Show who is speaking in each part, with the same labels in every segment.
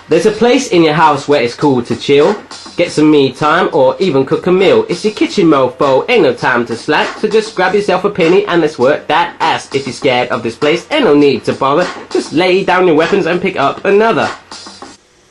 Speaker 1: There's a place in your house where it's cool to chill, get some me time, or even cook a meal. It's your kitchen, mofo, ain't no time to slack. So just grab yourself a penny and let's work that ass. If you're scared of this place, ain't no need to bother. Just lay down your weapons and pick up another.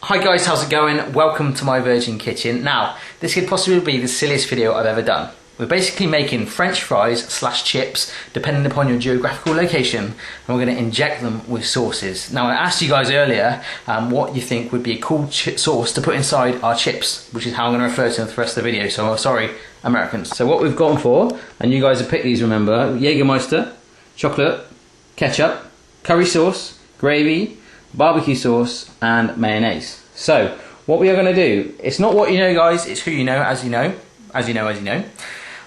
Speaker 2: Hi guys, how's it going? Welcome to my virgin kitchen. Now, this could possibly be the silliest video I've ever done. We're basically making French fries / chips, depending upon your geographical location, and we're going to inject them with sauces. Now, I asked you guys earlier what you think would be a cool sauce to put inside our chips, which is how I'm going to refer to them for the rest of the video, so sorry, Americans. So what we've gone for, and you guys have picked these, remember, jagermeister, chocolate, ketchup, curry sauce, gravy, barbecue sauce, and mayonnaise. So, what we are going to do, it's not what you know, guys, it's who you know, as you know, as you know, as you know.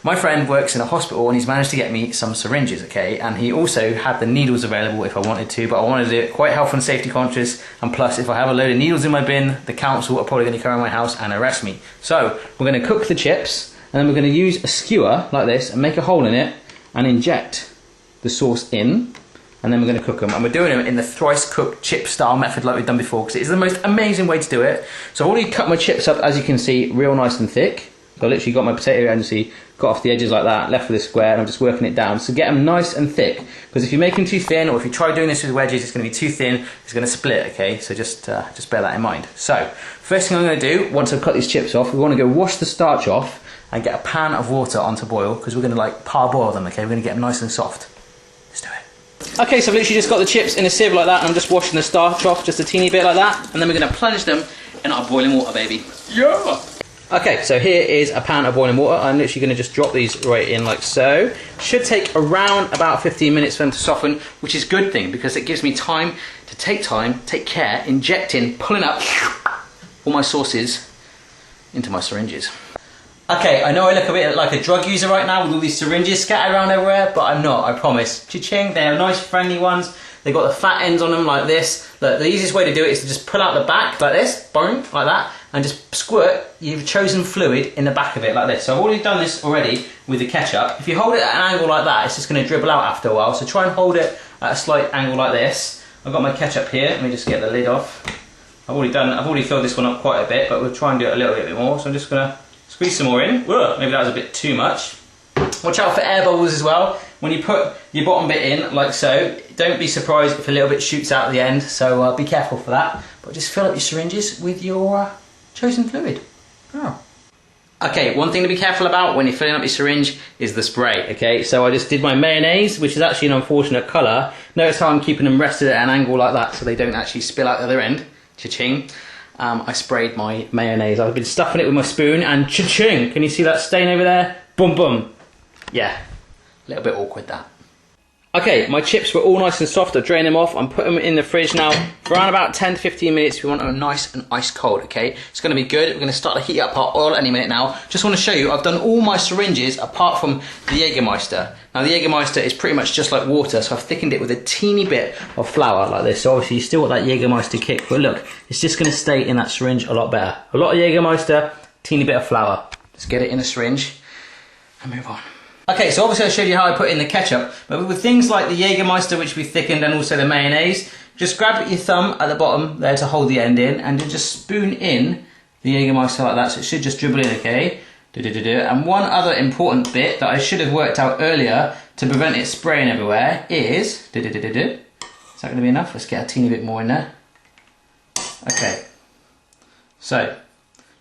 Speaker 2: My friend works in a hospital and he's managed to get me some syringes, okay? And he also had the needles available if I wanted to, but I wanted to do it quite health and safety conscious, and plus if I have a load of needles in my bin, the council are probably going to come around my house and arrest me. So, we're going to cook the chips, and then we're going to use a skewer like this and make a hole in it and inject the sauce in, and then we're going to cook them. And we're doing them in the thrice cooked chip style method like we've done before, because it is the most amazing way to do it. So I've already cut my chips up, as you can see, real nice and thick. So I literally got my potato and you see, got off the edges like that, left with a square, and I'm just working it down. So get them nice and thick, because if you make them too thin, or if you try doing this with wedges, it's going to be too thin, it's going to split, okay? So just bear that in mind. So, first thing I'm going to do, once I've cut these chips off, we want to go wash the starch off and get a pan of water onto boil, because we're going to like parboil them, okay? We're going to get them nice and soft. Let's do it. Okay, so I've literally just got the chips in a sieve like that, and I'm just washing the starch off just a teeny bit like that, and then we're going to plunge them in our boiling water, baby. Yeah! Okay, so here is a pan of boiling water. I'm literally going to just drop these right in like so. Should take around about 15 minutes for them to soften, which is a good thing because it gives me time, take care, injecting, pulling up all my sauces into my syringes. Okay, I know I look a bit like a drug user right now with all these syringes scattered around everywhere, but I'm not, I promise. Cha-ching, they're nice friendly ones. They've got the fat ends on them like this. Look, the easiest way to do it is to just pull out the back like this, boom, like that, and just squirt your chosen fluid in the back of it like this. So I've already done this already with the ketchup. If you hold it at an angle like that, it's just going to dribble out after a while. So try and hold it at a slight angle like this. I've got my ketchup here. Let me just get the lid off. I've already filled this one up quite a bit, but we'll try and do it a little bit more. So I'm just going to squeeze some more in. Whoa, maybe that was a bit too much. Watch out for air bubbles as well. When you put your bottom bit in, like so, don't be surprised if a little bit shoots out at the end, so be careful for that. But just fill up your syringes with your chosen fluid. Oh. Okay, one thing to be careful about when you're filling up your syringe is the spray, okay? So I just did my mayonnaise, which is actually an unfortunate colour. Notice how I'm keeping them rested at an angle like that so they don't actually spill out the other end. Cha-ching. I sprayed my mayonnaise. I've been stuffing it with my spoon and cha-ching. Can you see that stain over there? Boom, boom. Yeah, a little bit awkward that. Okay, my chips were all nice and soft. I've drained them off. I'm putting them in the fridge now for around about 10 to 15 minutes. We want them nice and ice cold, okay? It's going to be good. We're going to start to heat up our oil any minute now. Just want to show you, I've done all my syringes apart from the jagermeister. Now the jagermeister is pretty much just like water, so I've thickened it with a teeny bit of flour like this. So obviously you still got that jagermeister kick, but look, it's just going to stay in that syringe a lot better. A lot of jagermeister, teeny bit of flour. Let's get it in a syringe and move on. Okay, so obviously I showed you how I put in the ketchup, but with things like the jagermeister, which we thickened, and also the mayonnaise, just grab your thumb at the bottom there to hold the end in, and then just spoon in the jagermeister like that, so it should just dribble in, okay? And one other important bit that I should have worked out earlier to prevent it spraying everywhere is, is that going to be enough? Let's get a teeny bit more in there. Okay, so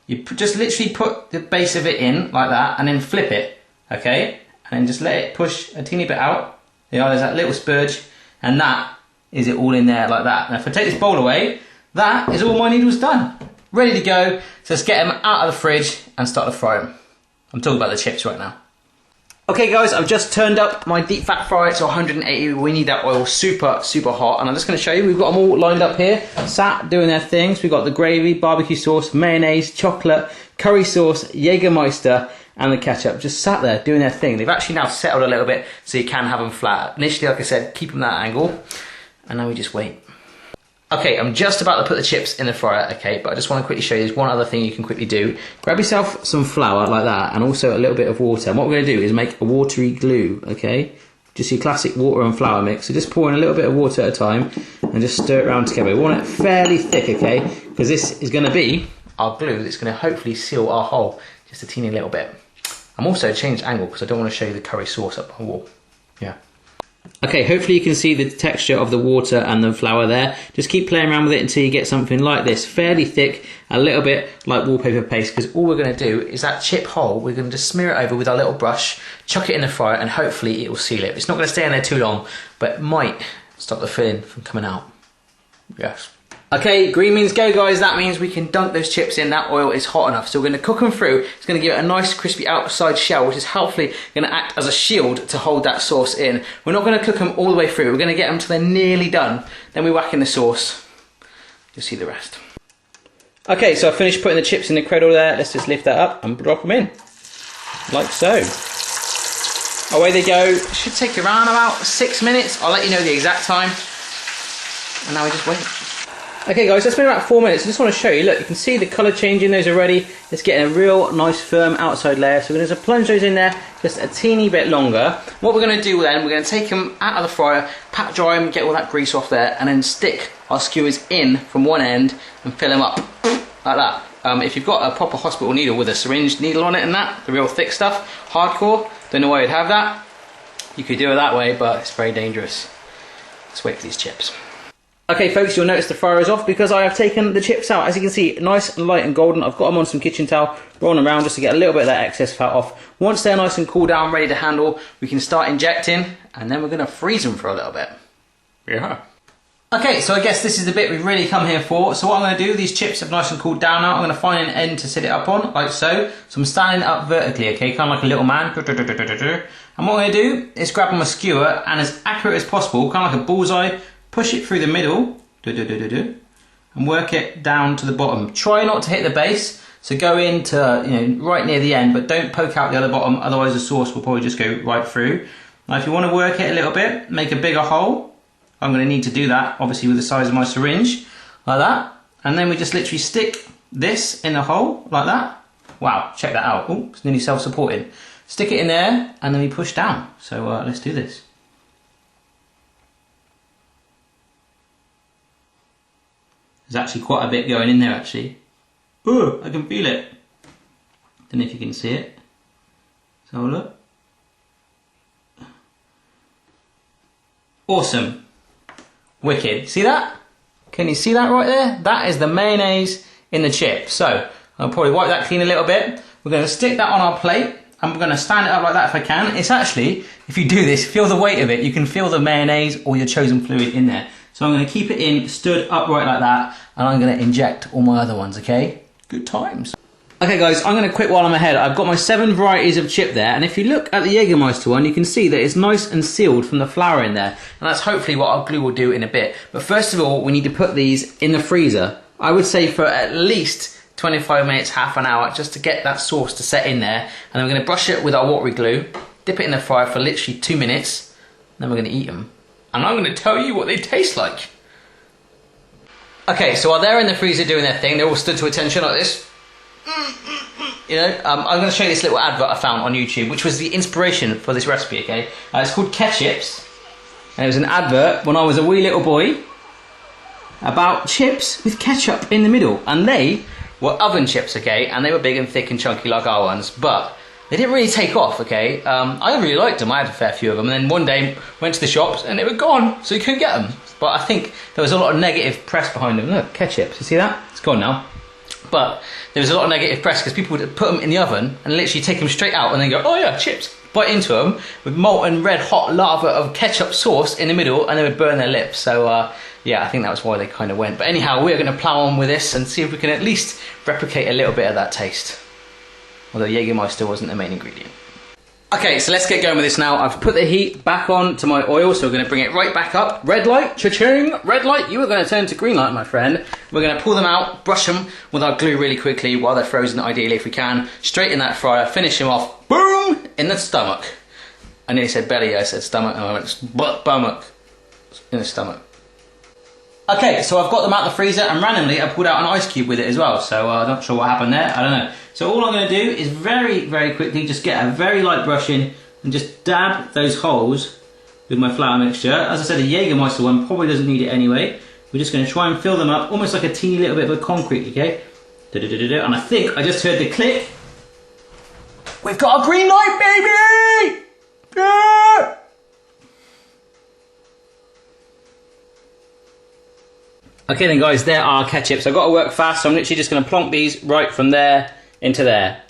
Speaker 2: you just literally put the base of it in like that, and then flip it, okay? And then just let it push a teeny bit out. There's that little spurge, and that is it all in there like that. Now if I take this bowl away, that is all my needles done. Ready to go. So let's get them out of the fridge and start to fry them. I'm talking about the chips right now. Okay guys, I've just turned up my deep fat fryer to 180. We need that oil super, super hot. And I'm just going to show you, we've got them all lined up here, sat doing their things. We've got the gravy, barbecue sauce, mayonnaise, chocolate, curry sauce, jagermeister, and the ketchup just sat there doing their thing. They've actually now settled a little bit so you can have them flat. Initially, like I said, keep them that angle, and now we just wait. Okay, I'm just about to put the chips in the fryer, okay, but I just want to quickly show you, there's one other thing you can quickly do. Grab yourself some flour like that, and also a little bit of water. And what we're going to do is make a watery glue, okay? Just your classic water and flour mix. So just pour in a little bit of water at a time, and and just stir it around together. We want it fairly thick, okay? Because this is going to be our glue that's going to hopefully seal our hole just a teeny little bit. I'm also changed angle because I don't want to show you the curry sauce up my wall. Yeah. Okay, hopefully you can see the texture of the water and the flour there. Just keep playing around with it until you get something like this, fairly thick, a little bit like wallpaper paste, because all we're going to do is that chip hole, we're going to just smear it over with our little brush, chuck it in the fryer, and hopefully it will seal it. It's not going to stay in there too long, but it might stop the filling from coming out. Yes. Okay, green means go, guys. That means we can dunk those chips in. That oil is hot enough. So we're going to cook them through. It's going to give it a nice crispy outside shell, which is hopefully going to act as a shield to hold that sauce in. We're not going to cook them all the way through. We're going to get them till they're nearly done. Then we whack in the sauce. You'll see the rest. Okay, so I finished putting the chips in the cradle there. Let's just lift that up and drop them in. Like so. Away they go. It should take around about 6 minutes. I'll let you know the exact time. And now we just wait. Okay guys, that's been about 4 minutes. I just want to show you, look, you can see the colour changing those already. It's getting a real nice firm outside layer. So we're going to plunge those in there just a teeny bit longer. What we're going to do then, we're going to take them out of the fryer, pat dry them, get all that grease off there, and then stick our skewers in from one end and fill them up like that. If you've got a proper hospital needle with a syringe needle on it and that, the real thick stuff, hardcore, don't know why you'd have that. You could do it that way, but it's very dangerous. Let's wait for these chips. Okay folks, you'll notice the fryer is off because I have taken the chips out. As you can see, nice and light and golden. I've got them on some kitchen towel, rolling them around just to get a little bit of that excess fat off. Once they're nice and cool down, ready to handle, we can start injecting, and then we're going to freeze them for a little bit. Yeah. Okay, so I guess this is the bit we've really come here for. So what I'm going to do, these chips have nice and cooled down now. I'm going to find an end to sit it up on, like so. So I'm standing it up vertically, okay, kind of like a little man. And what I'm going to do is grab my skewer and as accurate as possible, kind of like a bullseye, push it through the middle, and work it down to the bottom. Try not to hit the base, so go into, right near the end, but don't poke out the other bottom, otherwise the sauce will probably just go right through. Now if you want to work it a little bit, make a bigger hole. I'm going to need to do that, obviously with the size of my syringe, like that. And then we just literally stick this in the hole, like that. Wow, check that out. Oh, it's nearly self-supporting. Stick it in there, and then we push down. So let's do this. There's actually quite a bit going in there actually. Oh, I can feel it. Don't know if you can see it. So look. Awesome. Wicked. See that? Can you see that right there? That is the mayonnaise in the chip. So I'll probably wipe that clean a little bit. We're going to stick that on our plate and we're going to stand it up like that if I can. It's actually, if you do this, feel the weight of it. You can feel the mayonnaise or your chosen fluid in there. So I'm going to keep it in, stood upright like that, and I'm going to inject all my other ones, okay? Good times. Okay guys, I'm going to quit while I'm ahead. I've got my 7 varieties of chip there, and if you look at the Jagermeister one, you can see that it's nice and sealed from the flour in there. And that's hopefully what our glue will do in a bit. But first of all, we need to put these in the freezer. I would say for at least 25 minutes, half an hour, just to get that sauce to set in there. And then we're going to brush it with our watery glue, dip it in the fryer for literally 2 minutes, and then we're going to eat them. And I'm going to tell you what they taste like. Okay, so while they're in the freezer doing their thing, they're all stood to attention like this. I'm going to show you this little advert I found on YouTube, which was the inspiration for this recipe, okay? It's called Ketchips. And it was an advert when I was a wee little boy about chips with ketchup in the middle. And they were oven chips, okay? And they were big and thick and chunky like our ones, but they didn't really take off, okay? I really liked them. I had a fair few of them. And then one day, went to the shops and they were gone, so you couldn't get them. But I think there was a lot of negative press behind them. Look, ketchup, you see that? It's gone now. But there was a lot of negative press because people would put them in the oven and literally take them straight out and then go, oh yeah, chips. Bite into them with molten red hot lava of ketchup sauce in the middle and they would burn their lips. So yeah, I think that was why they kind of went. But anyhow, we're going to plow on with this and see if we can at least replicate a little bit of that taste. Although Jagermeister wasn't the main ingredient. Okay, so let's get going with this now. I've put the heat back on to my oil, so we're going to bring it right back up. Red light, cha-ching, red light, you are going to turn to green light, my friend. We're going to pull them out, brush them with our glue really quickly while they're frozen, ideally if we can. Straight in that fryer, finish them off, boom, in the stomach. I nearly said belly, I said stomach, and I went stomach, in the stomach. Okay, so I've got them out of the freezer, and randomly I pulled out an ice cube with it as well, so I'm not sure what happened there, I don't know. So all I'm going to do is very, very quickly just get a very light brush in and just dab those holes with my flour mixture. As I said, the Jagermeister one probably doesn't need it anyway. We're just going to try and fill them up, almost like a teeny little bit of a concrete, okay? And I think I just heard the click. We've got a green light, baby! Yeah! Okay then guys, there are ketchups. I've got to work fast, so I'm literally just going to plonk these right from there into there.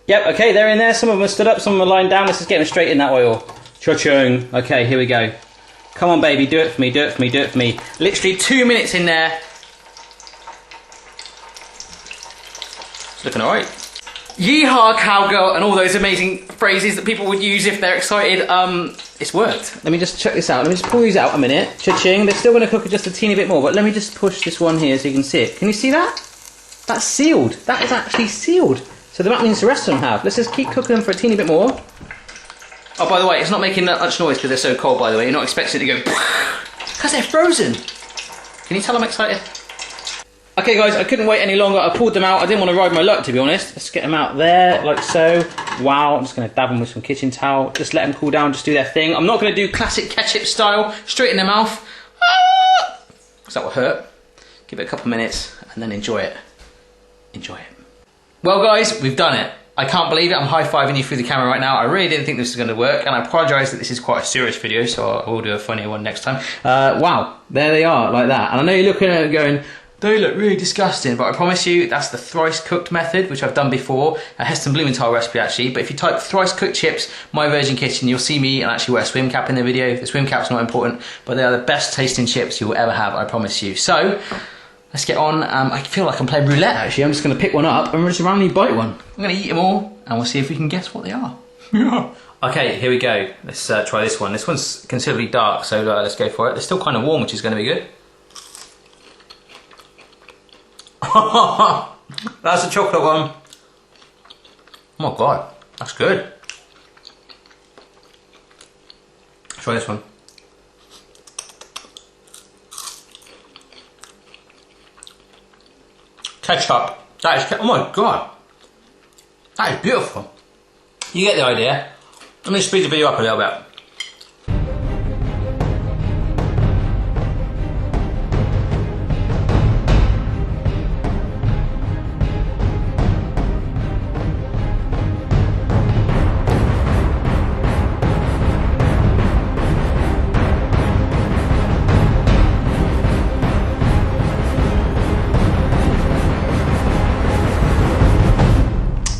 Speaker 2: Yep, okay, they're in there. Some of them are stood up, some of them are lying down. Let's just get them straight in that oil. Cha-chung. Okay, here we go. Come on baby, do it for me, do it for me, do it for me. Literally 2 minutes in there. It's looking alright. Yeehaw, cowgirl, and all those amazing phrases that people would use if they're excited. It's worked. Let me just check this out. Let me just pull these out a minute. Cha-ching. They're still going to cook just a teeny bit more, but let me just push this one here so you can see it. Can you see that? That's sealed. That is actually sealed. So that means the rest of them have. Let's just keep cooking them for a teeny bit more. Oh, by the way, it's not making that much noise because they're so cold, by the way. You're not expecting it to go... Because they're frozen. Can you tell I'm excited? Okay guys, I couldn't wait any longer. I pulled them out. I didn't want to ride my luck, to be honest. Let's get them out there, like so. Wow, I'm just going to dab them with some kitchen towel. Just let them cool down, just do their thing. I'm not going to do classic ketchup style, straight in their mouth. Because that will hurt. Give it a couple of minutes and then enjoy it. Enjoy it. Well guys, we've done it. I can't believe it. I'm high-fiving you through the camera right now. I really didn't think this was going to work, and I apologise that this is quite a serious video, so I will do a funnier one next time. Wow, there they are, like that. And I know you're looking at it going, they look really disgusting, but I promise you that's the thrice cooked method, which I've done before, a Heston Blumenthal recipe actually. But if you type thrice cooked chips, My Virgin Kitchen, you'll see me and actually wear a swim cap in the video. The swim cap's not important, but they are the best tasting chips you will ever have, I promise you. So, let's get on. I feel like I'm playing roulette actually. I'm just going to pick one up and just randomly bite one. I'm going to eat them all and we'll see if we can guess what they are. Okay, here we go. Let's try this one. This one's considerably dark, so let's go for it. They're still kind of warm, which is going to be good. That's a chocolate one. Oh my god, that's good. Let's try this one. Ketchup. That is, oh my god, that is beautiful. You get the idea. Let me speed the video up a little bit.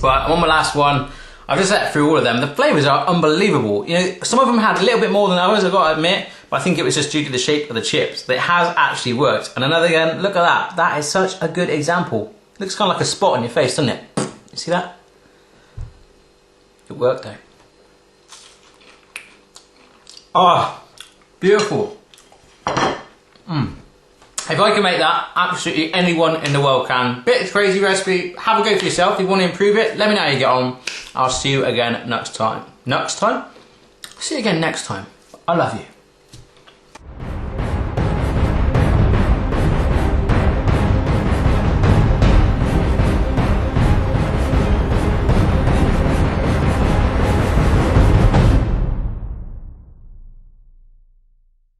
Speaker 2: But I'm on my last one. I've just let through all of them. The flavours are unbelievable. You know, some of them had a little bit more than others, I've got to admit, but I think it was just due to the shape of the chips. It has actually worked. And another again, look at that. That is such a good example. Looks kind of like a spot on your face, doesn't it? You see that? It worked though. Ah, beautiful. If I can make that, absolutely anyone in the world can. Bit crazy recipe, have a go for yourself. If you want to improve it, let me know how you get on. I'll see you again next time. Next time? See you again next time. I love you.